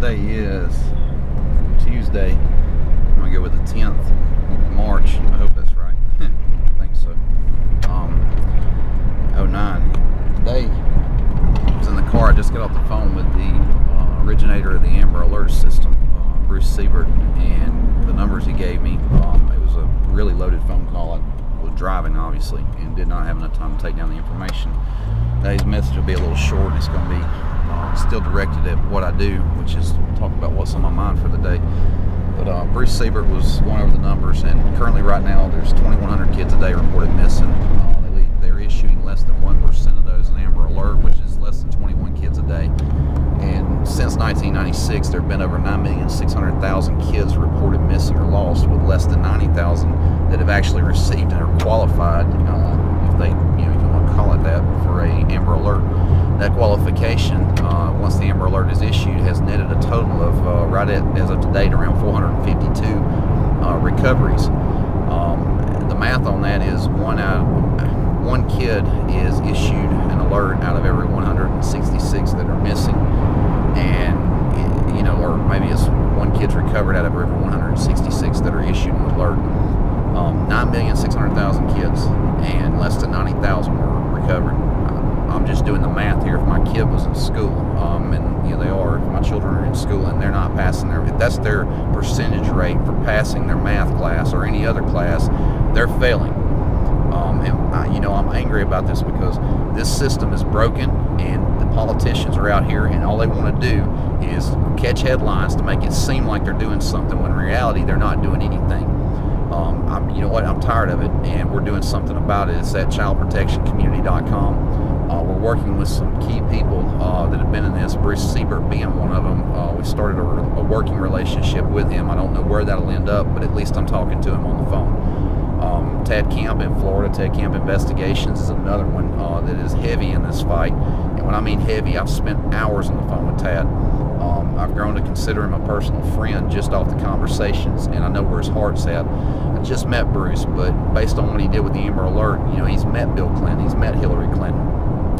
Today is Tuesday. I'm gonna go with the 10th of March. I hope that's right. I think so. 09. Today, I was in the car. I just got off the phone with the originator of the Amber Alert system, Bruce Seybert, and the numbers he gave me. It was a really loaded phone call. I was driving, obviously, and did not have enough time to take down the information. Today's message will be a little short, and it's going to be still directed at what I do, which is talk about what's on my mind for the day. But Bruce Seybert was going over the numbers, and currently right now there's 2,100 kids a day reported missing. They're issuing less than 1% of those an Amber Alert, which is less than 21 kids a day. And since 1996, there have been over 9,600,000 kids reported missing or lost, with less than 90,000 that have actually received and are qualified, if they, you want to call it that, for a Amber Alert. That qualification, once the Amber Alert is issued, has netted a total of, right at, as of today, around 452 recoveries. The math on that is one kid is issued an alert out of every 166 that are missing, and or maybe it's one kid's recovered out of every 166 that are issued an alert. 9,600,000 kids, and less than 90,000 were recovered. I'm just doing the math here. If my kid was in school, and they are, if my children are in school and they're not passing that's their percentage rate for passing their math class or any other class, they're failing. I'm angry about this because this system is broken, and the politicians are out here, and all they want to do is catch headlines to make it seem like they're doing something, when in reality they're not doing anything. I'm tired of it, and we're doing something about it. It's at childprotectioncommunity.com. We're working with some key people that have been in this, Bruce Seybert being one of them. We started a working relationship with him. I don't know where that'll end up, but at least I'm talking to him on the phone. Ted Camp in Florida, Ted Camp Investigations, is another one that is heavy in this fight. And when I mean heavy, I've spent hours on the phone with Tad. I've grown to consider him a personal friend just off the conversations, and I know where his heart's at. I just met Bruce, but based on what he did with the Amber Alert, he's met Bill Clinton, he's met Hillary Clinton.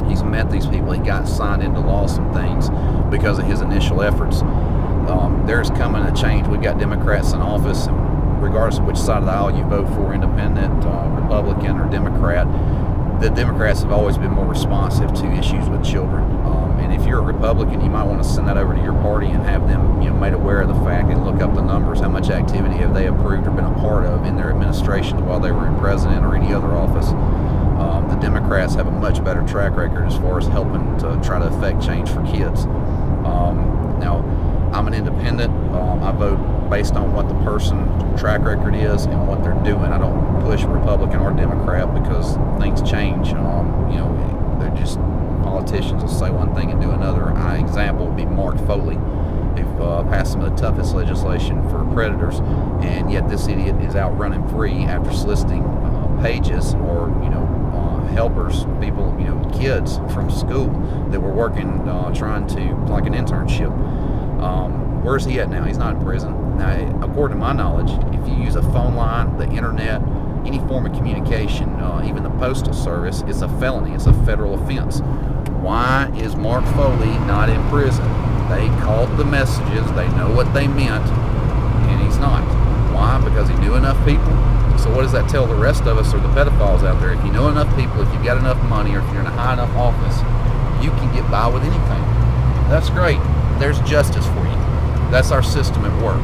He's met these people. He got signed into law some things because of his initial efforts. There's coming a change. We've got Democrats in office, and regardless of which side of the aisle you vote for, independent, Republican, or Democrat, the Democrats have always been more responsive to issues with children. And if you're a Republican, you might want to send that over to your party and have them made aware of the fact, and look up the numbers. How much activity have they approved or been a part of in their administrations while they were in president or any other office? The Democrats have a much better track record as far as helping to try to affect change for kids. Now, I'm an independent. I vote based on what the person's track record is and what they're doing. I don't push Republican or Democrat because things change. They're just, politicians will say one thing and do another. An example would be Mark Foley. They've passed some of the toughest legislation for predators, and yet this idiot is out running free after soliciting pages or helpers, people, kids from school that were working, trying to, like an internship. Where's he at now? He's not in prison. Now, according to my knowledge, if you use a phone line, the internet, any form of communication, even the postal service, it's a felony. It's a federal offense. Why is Mark Foley not in prison? They called the messages. They know what they meant, and he's not. Why? Because he knew enough people. So what does that tell the rest of us, or the pedophiles out there? If you know enough people, if you've got enough money, or if you're in a high enough office, you can get by with anything. That's great. There's justice for you. That's our system at work.